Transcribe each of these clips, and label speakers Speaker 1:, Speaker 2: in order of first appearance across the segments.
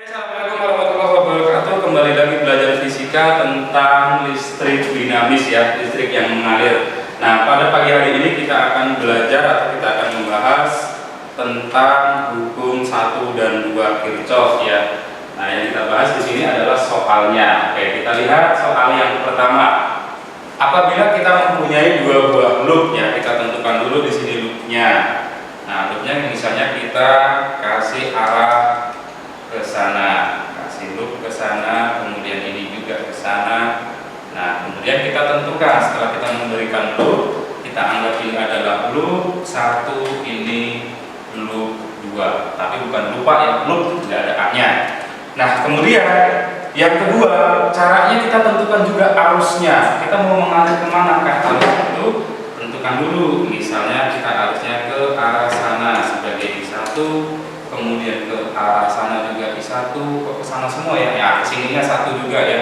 Speaker 1: Assalamualaikum warahmatullahi wabarakatuh. Kembali lagi belajar fisika tentang listrik dinamis ya, listrik yang mengalir. Nah, pada pagi hari ini kita akan belajar atau kita akan membahas tentang hukum 1 dan 2 Kirchhoff ya. Nah, yang kita bahas di sini adalah soalnya. Oke, kita lihat soal yang pertama. Apabila kita mempunyai dua buah loop ya, kita tentukan dulu di sini loopnya. Nah, loopnya misalnya kita kasih arah ke sana, kasih loop ke sana, kemudian ini juga ke sana. Nah, kemudian kita tentukan setelah kita memberikan loop, kita anggap ini adalah loop 1, ini loop 2. Tapi bukan lupa ya, loop tidak ada A-nya. Nah, kemudian yang kedua, caranya kita tentukan juga arusnya. Kita mau mengalir kemana kah arus itu? Tentukan dulu. Misalnya kita arusnya ke arah sana sebagai I1, kemudian ke arah sana juga I1, kok ke sana semua ya? Ya, kesininya 1 juga ya.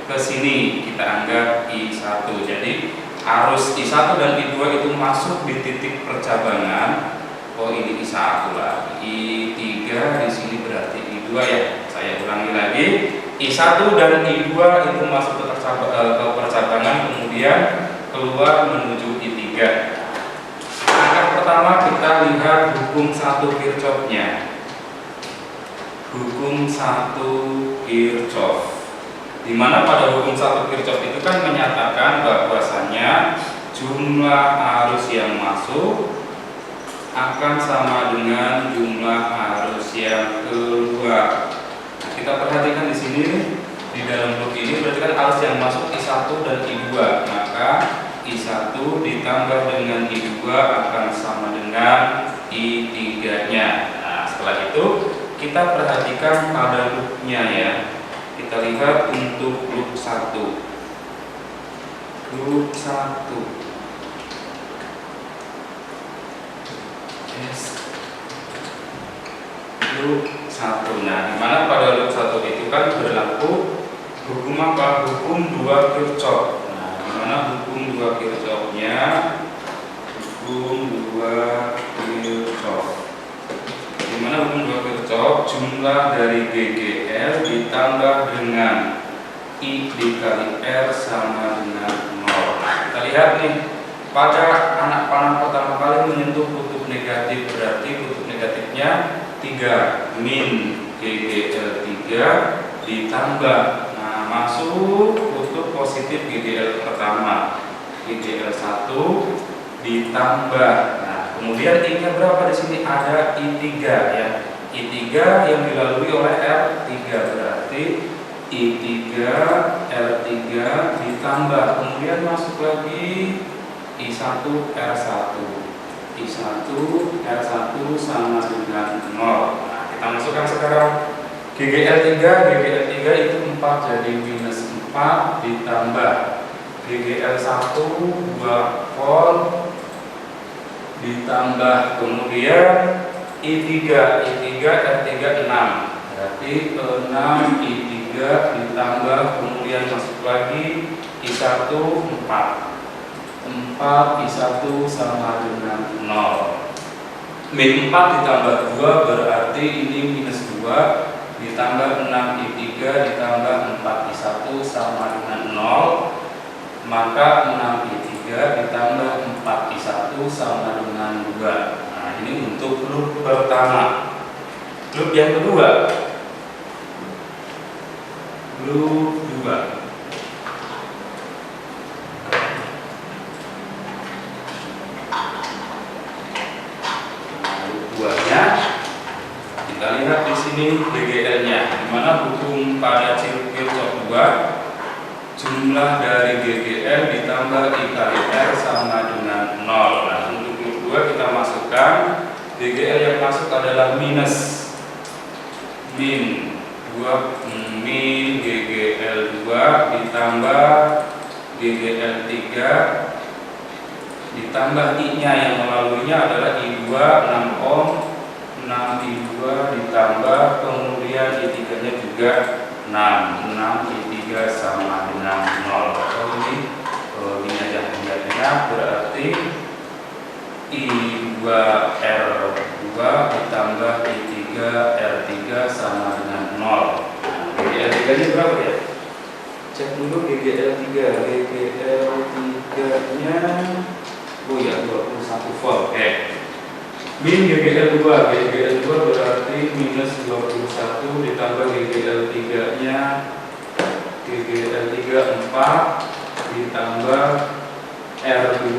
Speaker 1: Ke sini kita anggap I1. Jadi arus I1 dan I2 itu masuk di titik percabangan. Oh, ini I1 lagi. I3 di sini berarti I2 ya. Saya ulangi lagi. I1 dan I2 itu masuk ke percabangan, kemudian keluar menuju I3. Langkah pertama kita lihat hukum 1 Kirchhoff-nya. Hukum 1 Kirchhoff, di mana pada hukum 1 Kirchhoff itu kan menyatakan bahwasanya jumlah arus yang masuk akan sama dengan jumlah arus yang keluar. Nah, kita perhatikan di sini di dalam loop ini berarti kan arus yang masuk I1 dan I2, maka I1 ditambah dengan I2 akan sama dengan I3-nya. Nah, setelah itu kita perhatikan pada loopnya ya. Kita lihat untuk loop 1. Loop 1. Yes. Loop 1. Nah, dimana pada loop 1 itu kan berlaku hukum apa? Hukum 2 Kirchhoff. Nah, dimana hukum 2 Kirchhoff-nya? Hukum 2 Kirchhoff. Dimana hukum 2 Kirchhoff, jumlah dari GGL ditambah dengan I dikali R sama dengan 0. Kita lihat nih, pada anak panah pertama kali menyentuh kutub negatif, berarti kutub negatifnya 3, min GGL 3 ditambah, nah masuk kutub positif GGL pertama, GGL 1 ditambah. Kemudian I-nya berapa di sini? Ada I3 ya. I3 yang dilalui oleh R3, berarti I3 R3 ditambah. Kemudian masuk lagi I1 R1. I1 R1 sama dengan 0. Nah, kita masukkan sekarang GGL3. GGL3 itu 4, jadi minus 4 ditambah GGL1 2 volt ditambah, kemudian I3 R3 6, berarti 6 I3 ditambah, kemudian masuk lagi I1 4 I1 sama dengan 0. Min 4 ditambah 2 berarti ini minus 2 ditambah 6 I3 ditambah 4 I1 sama dengan 0, maka 6 I3 ditambah 4 I1 sama dengan 2. Nah, ini untuk loop pertama. Loop yang kedua, loop 2. Nah, loop 2-nya kita lihat di sini GGL-nya, di mana hukum pada Kirchhoff 2, jumlah dari GGL ditambah I kali R sama dengan 0. Nah, untuk loop 2 kita masukkan GGL yang masuk adalah minus min GGL 2 ditambah GGL 3 ditambah I-nya yang melaluinya adalah I2 6 ohm, 6 I2 ditambah, kemudian I3-nya juga 6 I3 sama dengan 0. Ini aja pembayarannya, berarti I2 R2 ditambah I3 R3 sama dengan 0. GGL3 GGL3 nya oh ya 21 volt. Oke. Min GGL2 GGL2 berarti minus 21 ditambah GGL3 nya GGL3 4 ditambah R2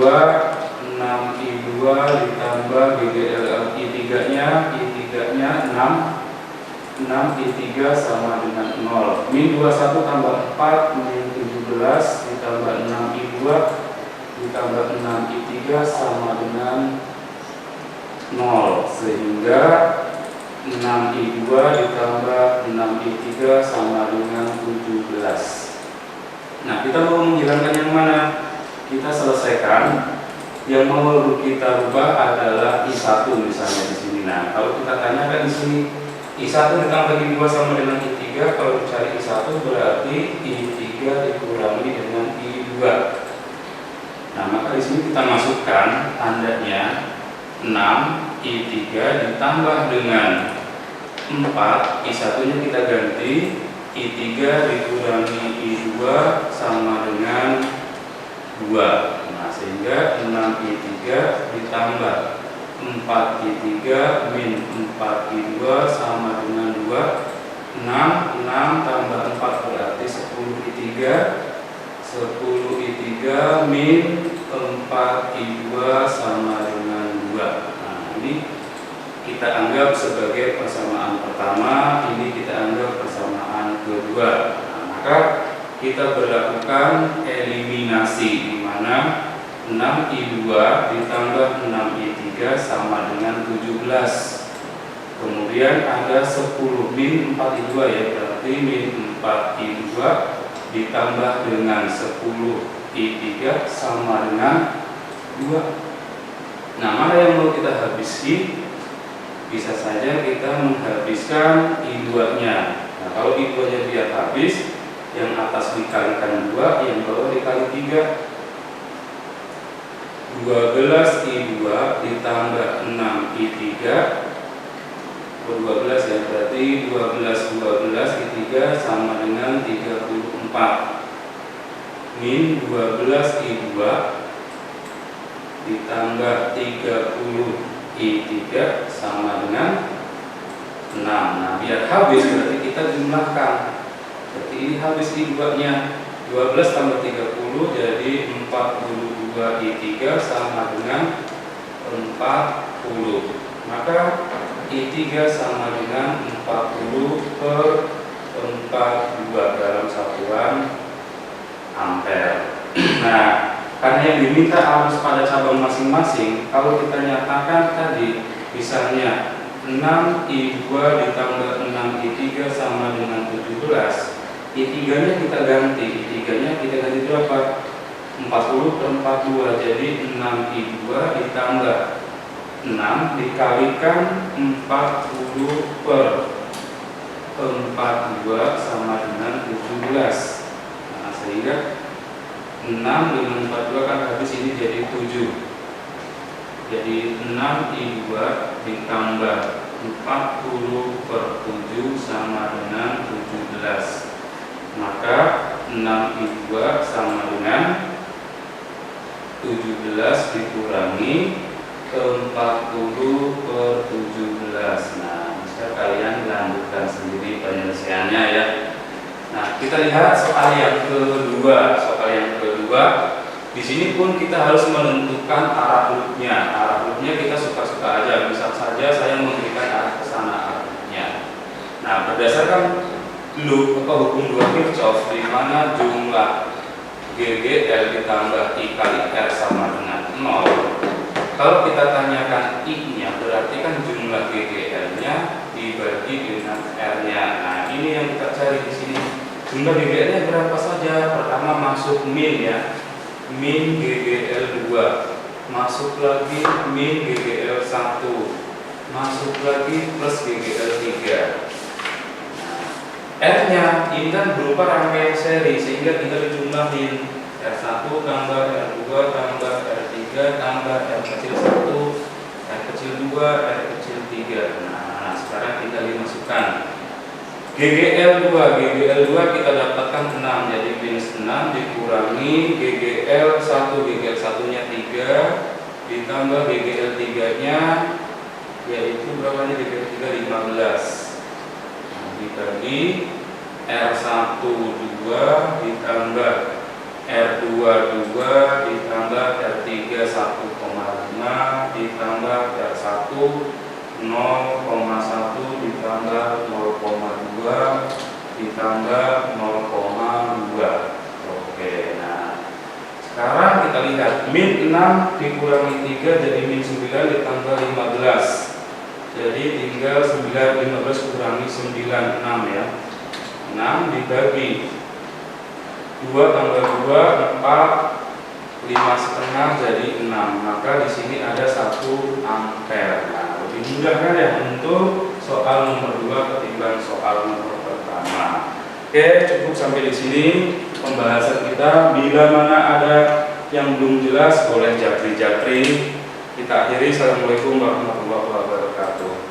Speaker 1: 6I2 ditambah GGL-I3 nya I3 nya 6 I3 sama dengan 0. Min 21 tambah 4 min 17 ditambah 6I2 ditambah 6I3 sama dengan 0, sehingga 6I2 ditambah 6I3 sama dengan 17. Nah, kita mau menghilangkan yang mana? Kita selesaikan. Yang mau kita rubah adalah I1 misalnya di sini. Nah, kalau kita tanyakan di sini I1 ditambah I2 sama dengan I3, kalau dicari I1 berarti I3 dikurangi dengan I2. Nah, maka di sini kita masukkan tandanya 6 I3 ditambah dengan 4, I1 nya kita ganti I3 dikurangi I2 sama dengan 2. Nah, sehingga 6I3 ditambah 4I3 min 4I2 sama dengan 2. 6 tambah 4 berarti 10I3. 10I3 min 4I2 sama dengan 2. Nah, ini kita anggap sebagai persamaan pertama, ini kita anggap persamaan kedua. Nah, maka kita berlakukan eliminasi, di mana 6I2 ditambah 6I3 sama dengan 17. Kemudian ada 10 min 4I2 ya, berarti min 4I2 ditambah dengan 10I3 sama dengan 2. Nah, mana yang mau kita habisi? Bisa saja kita menghabiskan I2 nya. Nah, kalau I2 nya biar habis, yang atas dikalikan 2, yang bawah dikali 3. 12I2 ditambah 6I3 12 ya, berarti 12 I3 sama dengan 34. Min 12I2 ditambah 30I3 sama dengan 6. Nah, biar habis berarti kita jumlahkan. Berarti ini habis I2 nya 12 tambah 30 jadi 42I3 sama dengan 40. Maka I3 sama dengan 40 per 42 dalam satuan ampere. Nah, karena yang diminta arus pada cabang masing-masing, kalau kita nyatakan tadi misalnya 6I2 ditambah 6I3 sama dengan 17, I3 nya kita ganti, berapa? 40 per 42, jadi 6I2 ditambah 6 dikalikan 40 per 42 sama dengan 17. Nah, sehingga 6 dengan 42 kan habis, ini jadi 7. Jadi 6I2 ditambah 40 per 7 sama dengan 17. Maka 6I2 sama dengan 17 dikurangi 40 per 17. Nah, bisa kalian lanjutkan sendiri penyelesaiannya ya. Nah, kita lihat soal yang kedua. Di sini pun kita harus menentukan arah loopnya. Arah loopnya kita suka-suka aja. Misal saja saya memberikan arah ke sana arah loopnya. Nah, berdasarkan loop atau hukum 2 Kirchhoff, di mana jumlah GGL ditambah I kali R sama dengan 0. Kalau kita tanyakan I-nya, berarti kan jumlah GGL-nya dibagi dengan R-nya. Nah, ini yang kita cari di sini. Jumlah GGL-nya berapa saja? Pertama masuk min ya, min GGL 2, masuk lagi min GGL 1, masuk lagi plus GGL 3. R-nya ini kan berupa rangkaian seri, sehingga kita dijumlahin R1 tambah R2 tambah R3 tambah R kecil 1, R kecil 2, R kecil 3. Nah, sekarang kita dimasukkan GGL2 kita dapatkan 6, jadi minus 6 dikurangi GGL1 nya 3 ditambah GGL3 nya yaitu berapa nih, GGL3 15. Nah, dibagi R1 2 ditambah R2 2 ditambah R3 1,5 ditambah R1 0,1 ditambah 0,2 ditambah 0,2. Oke, nah sekarang kita lihat min 6 dikurangi 3 jadi min 9 ditambah 15. Jadi tinggal 9, 15 kurangi 9, 6 ya. 6 dibagi 2 tambah 2, 4, 5 setengah jadi 6. Maka di sini ada 1 ampere. Nah, lebih mudah kan ya untuk soal nomor 2 ketimbang soal nomor pertama. Oke, cukup sampai di sini pembahasan kita. Bila mana ada yang belum jelas boleh japri-japri. Kita akhiri. Assalamualaikum warahmatullahi wabarakatuh.